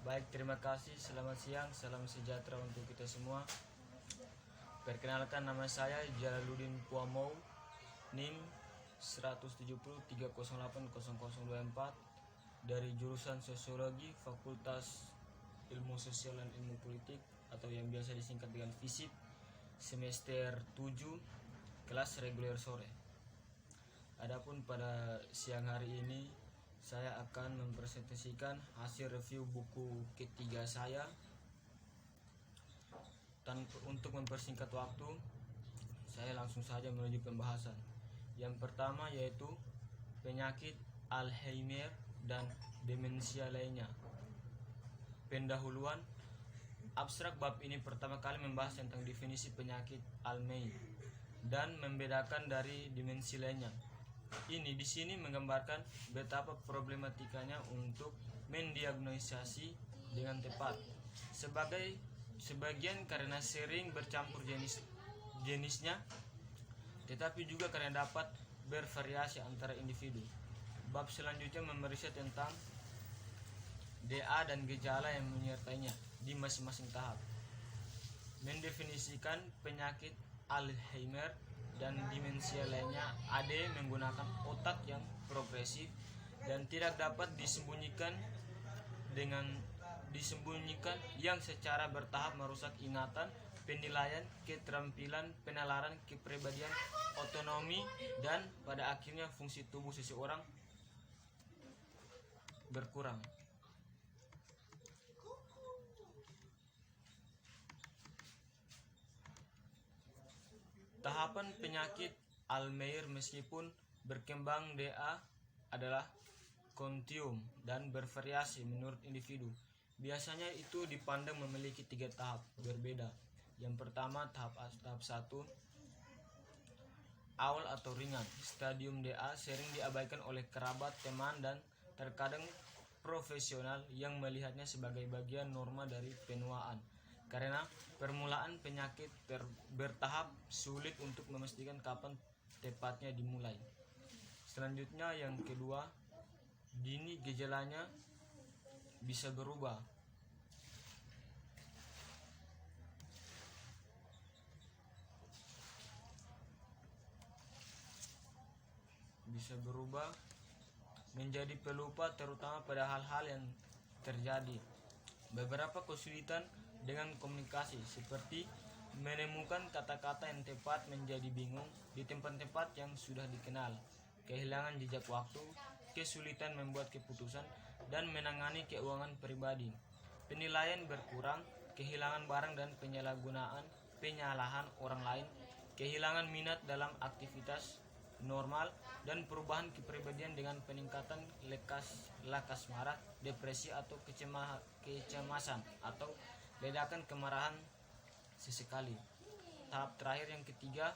Baik, terima kasih. Selamat siang, salam sejahtera untuk kita semua. Perkenalkan, nama saya Jalaluddin Puamou, NIM 17030800024 dari jurusan Sosiologi Fakultas Ilmu Sosial dan Ilmu Politik atau yang biasa disingkat dengan FISIP, semester 7, kelas reguler sore. Adapun pada siang hari ini saya akan mempresentasikan hasil review buku ketiga saya. Untuk mempersingkat waktu, saya langsung saja menuju pembahasan. Yang pertama yaitu penyakit Alzheimer dan demensia lainnya. Pendahuluan. Abstrak bab ini pertama kali membahas tentang definisi penyakit Alzheimer dan membedakan dari demensi lainnya. Ini di sini menggambarkan betapa problematikanya untuk mendiagnosasi dengan tepat. Sebagian karena sering bercampur jenisnya, tetapi juga karena dapat bervariasi antara individu. Bab selanjutnya memeriksa tentang DA dan gejala yang menyertainya di masing-masing tahap. Mendefinisikan penyakit Alzheimer dan demensia lainnya. AD menggunakan otak yang progresif dan tidak dapat disembunyikan yang secara bertahap merusak ingatan, penilaian, keterampilan, penalaran, kepribadian, otonomi, dan pada akhirnya fungsi tubuh seseorang berkurang. Tahapan penyakit Alzheimer meskipun berkembang DA adalah kontinuum dan bervariasi menurut individu. Biasanya itu dipandang memiliki 3 tahap berbeda. Yang pertama, tahap 1, awal atau ringan. Stadium DA sering diabaikan oleh kerabat, teman, dan terkadang profesional yang melihatnya sebagai bagian norma dari penuaan. Karena permulaan penyakit bertahap, sulit untuk memastikan kapan tepatnya dimulai. Selanjutnya yang kedua, dini gejalanya bisa berubah. Menjadi pelupa terutama pada hal-hal yang terjadi. Beberapa kesulitan dengan komunikasi seperti menemukan kata-kata yang tepat, menjadi bingung di tempat-tempat yang sudah dikenal, kehilangan jejak waktu, kesulitan membuat keputusan dan menangani keuangan pribadi, penilaian berkurang, kehilangan barang dan penyalahan orang lain, kehilangan minat dalam aktivitas normal, dan perubahan kepribadian dengan peningkatan lekas marah, depresi atau kecemasan atau ledakan kemarahan sesekali. Tahap terakhir yang ketiga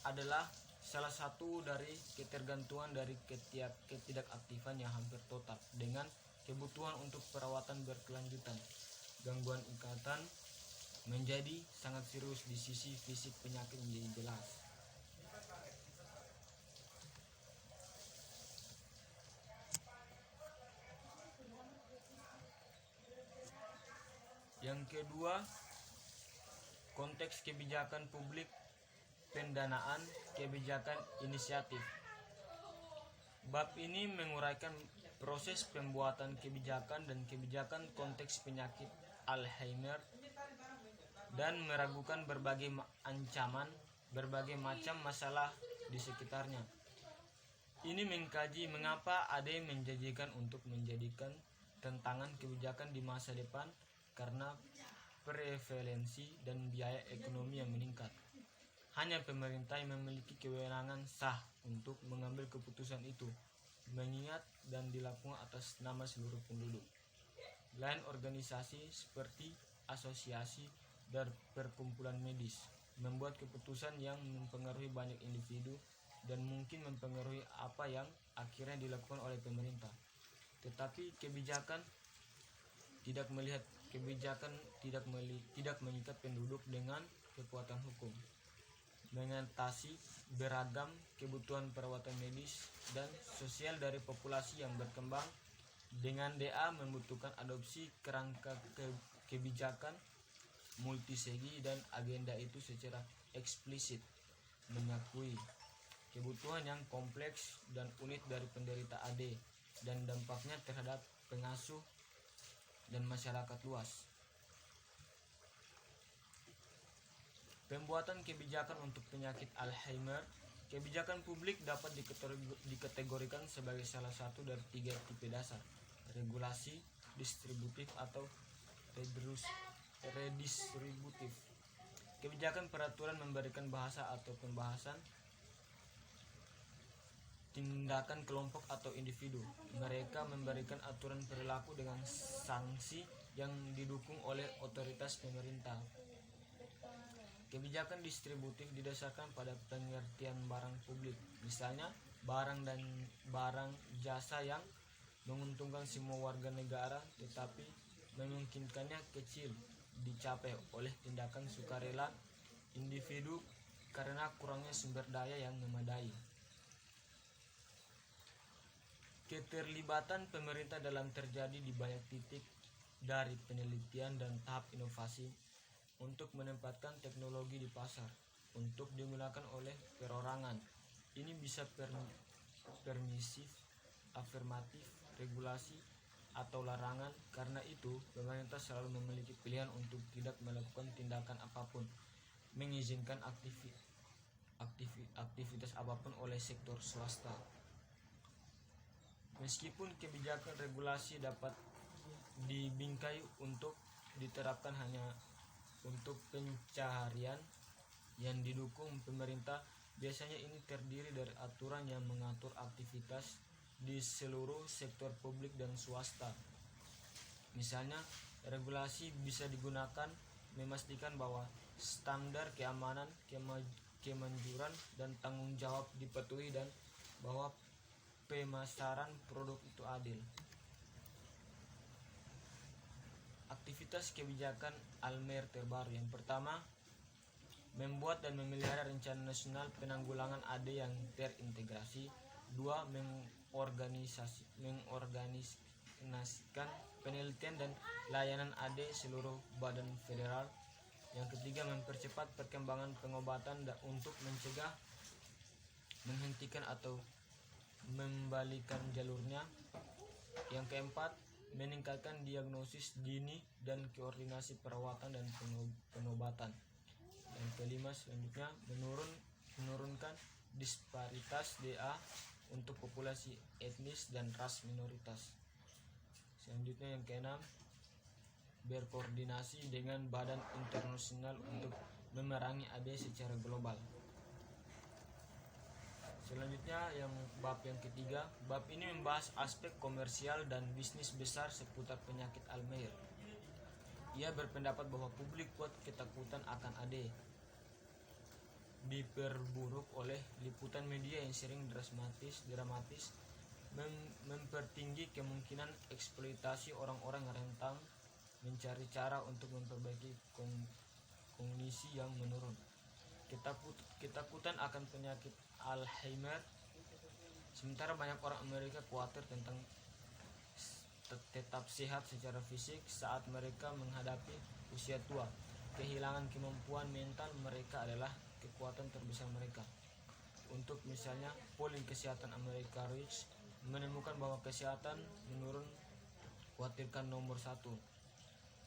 adalah salah satu dari ketergantungan dari ketidakaktifan yang hampir total dengan kebutuhan untuk perawatan berkelanjutan. Gangguan ingatan menjadi sangat serius, di sisi fisik penyakit menjadi jelas. Yang kedua, konteks kebijakan publik, pendanaan, kebijakan inisiatif. Bab ini menguraikan proses pembuatan kebijakan dan kebijakan konteks penyakit Alzheimer dan meragukan berbagai ancaman, berbagai macam masalah di sekitarnya. Ini mengkaji mengapa ada yang menjanjikan untuk menjadikan tantangan kebijakan di masa depan karena prevalensi dan biaya ekonomi yang meningkat. Hanya pemerintah yang memiliki kewenangan sah untuk mengambil keputusan itu, mengingat dan dilakukan atas nama seluruh penduduk. Lain organisasi seperti asosiasi dan perkumpulan medis membuat keputusan yang mempengaruhi banyak individu dan mungkin mempengaruhi apa yang akhirnya dilakukan oleh pemerintah. Tetapi kebijakan tidak mengikat penduduk dengan kekuatan hukum. mengatasi beragam kebutuhan perawatan medis dan sosial dari populasi yang berkembang. Dengan DA membutuhkan adopsi kerangka kebijakan multisegi, dan agenda itu secara eksplisit mengakui kebutuhan yang kompleks dan unik dari penderita AD dan dampaknya terhadap pengasuh dan masyarakat luas. Pembuatan kebijakan untuk penyakit Alzheimer. Kebijakan publik dapat dikategorikan sebagai salah satu dari 3 tipe dasar: regulasi, distributif, atau redistributif. Kebijakan peraturan memberikan bahasa atau pembahasan tindakan kelompok atau individu. Mereka memberikan aturan perilaku dengan sanksi yang didukung oleh otoritas pemerintah. Kebijakan distributif didasarkan pada pengertian barang publik, misalnya barang dan barang jasa yang menguntungkan semua warga negara tetapi memungkinkannya kecil dicapai oleh tindakan sukarela individu karena kurangnya sumber daya yang memadai. Keterlibatan pemerintah dalam terjadi di banyak titik, dari penelitian dan tahap inovasi untuk menempatkan teknologi di pasar untuk digunakan oleh perorangan. Ini bisa permisif, afirmatif, regulasi, atau larangan. Karena itu, pemerintah selalu memiliki pilihan untuk tidak melakukan tindakan apapun, mengizinkan aktivitas apapun oleh sektor swasta. Meskipun kebijakan regulasi dapat dibingkai untuk diterapkan hanya untuk pencaharian yang didukung pemerintah, biasanya ini terdiri dari aturan yang mengatur aktivitas di seluruh sektor publik dan swasta. Misalnya, regulasi bisa digunakan memastikan bahwa standar keamanan, kemanjuran, dan tanggung jawab dipenuhi dan bahwa pemasaran produk itu adil. Aktivitas kebijakan Alzheimer terbaru. Yang pertama, membuat dan memelihara rencana nasional penanggulangan AD yang terintegrasi. 2. Mengorganisasikan penelitian dan layanan AD seluruh badan federal. Yang ketiga, mempercepat perkembangan pengobatan untuk mencegah, menghentikan, atau membalikan jalurnya. Yang keempat, meningkatkan diagnosis dini dan koordinasi perawatan dan pengobatan. Yang kelima, selanjutnya menurunkan disparitas DA untuk populasi etnis dan ras minoritas. Selanjutnya yang keenam, berkoordinasi dengan badan internasional untuk memerangi AD secara global. Selanjutnya yang bab yang ketiga. Bab ini membahas aspek komersial dan bisnis besar seputar penyakit Alzheimer. Ia berpendapat bahwa publik kuat ketakutan akan AD diperburuk oleh liputan media yang sering dramatis, mempertinggi kemungkinan eksploitasi orang-orang rentan, mencari cara untuk memperbaiki kondisi yang menurun. Ketakutan akan penyakit Alzheimer. Sementara banyak orang Amerika khawatir tentang tetap sehat secara fisik saat mereka menghadapi usia tua, kehilangan kemampuan mental mereka adalah kekuatan terbesar mereka. Untuk misalnya, polling kesehatan Amerika Rich menemukan bahwa kesehatan menurun khawatirkan nomor 1,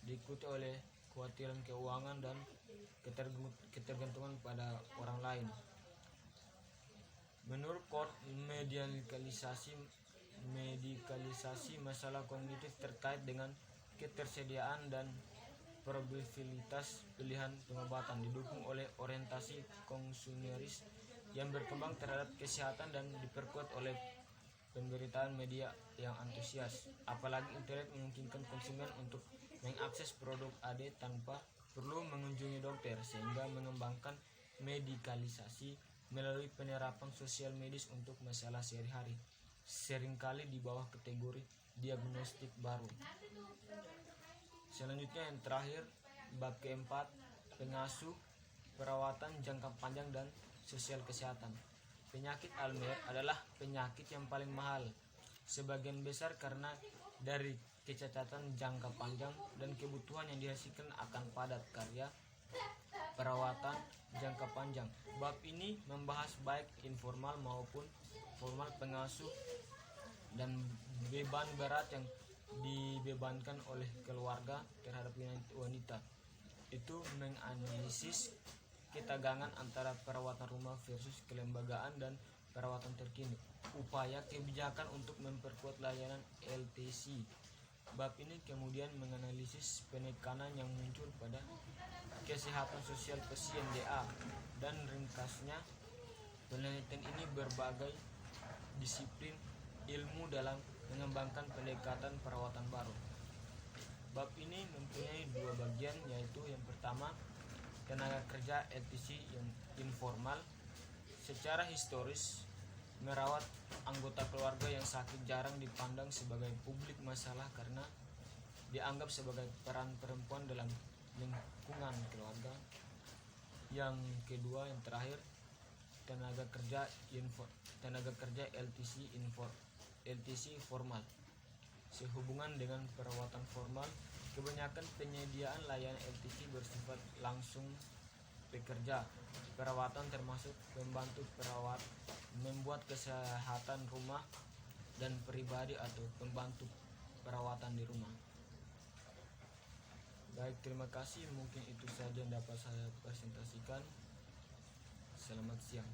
diikuti oleh kekhawatiran keuangan dan ketergantungan pada orang lain. Menurut Kort, medikalisasi masalah kognitif terkait dengan ketersediaan dan probabilitas pilihan pengobatan didukung oleh orientasi konsumeris yang berkembang terhadap kesehatan dan diperkuat oleh pemberitaan media yang antusias. Apalagi internet memungkinkan konsumen untuk mengakses produk AD tanpa perlu mengunjungi dokter, sehingga mengembangkan medikalisasi melalui penerapan sosial medis untuk masalah sehari-hari, seringkali di bawah kategori diagnostik baru. Selanjutnya yang terakhir, bab keempat, pengasuh perawatan jangka panjang dan sosial kesehatan. Penyakit Alzheimer adalah penyakit yang paling mahal, sebagian besar karena dari kecacatan jangka panjang dan kebutuhan yang dihasilkan akan padat karya perawatan jangka panjang. Bab ini membahas baik informal maupun formal pengasuh dan beban berat yang dibebankan oleh keluarga terhadap wanita. Itu menganalisis ketegangan antara perawatan rumah versus kelembagaan dan perawatan terkini. Upaya kebijakan untuk memperkuat layanan LTC. Bab ini kemudian menganalisis penekanan yang muncul pada kesehatan sosial pasien DA, dan ringkasnya penelitian ini berbagai disiplin ilmu dalam mengembangkan pendekatan perawatan baru. Bab ini mempunyai dua bagian, yaitu yang pertama tenaga kerja LTC yang informal. Secara historis, merawat anggota keluarga yang sakit jarang dipandang sebagai publik masalah karena dianggap sebagai peran perempuan dalam lingkungan keluarga. Yang kedua, yang terakhir, tenaga kerja LTC formal. Sehubungan dengan perawatan formal, kebanyakan penyediaan layanan LTC bersifat langsung pekerja. Perawatan termasuk membantu perawat membuat kesehatan rumah dan pribadi atau pembantu perawatan di rumah. Baik, terima kasih. Mungkin itu saja yang dapat saya presentasikan. Selamat siang.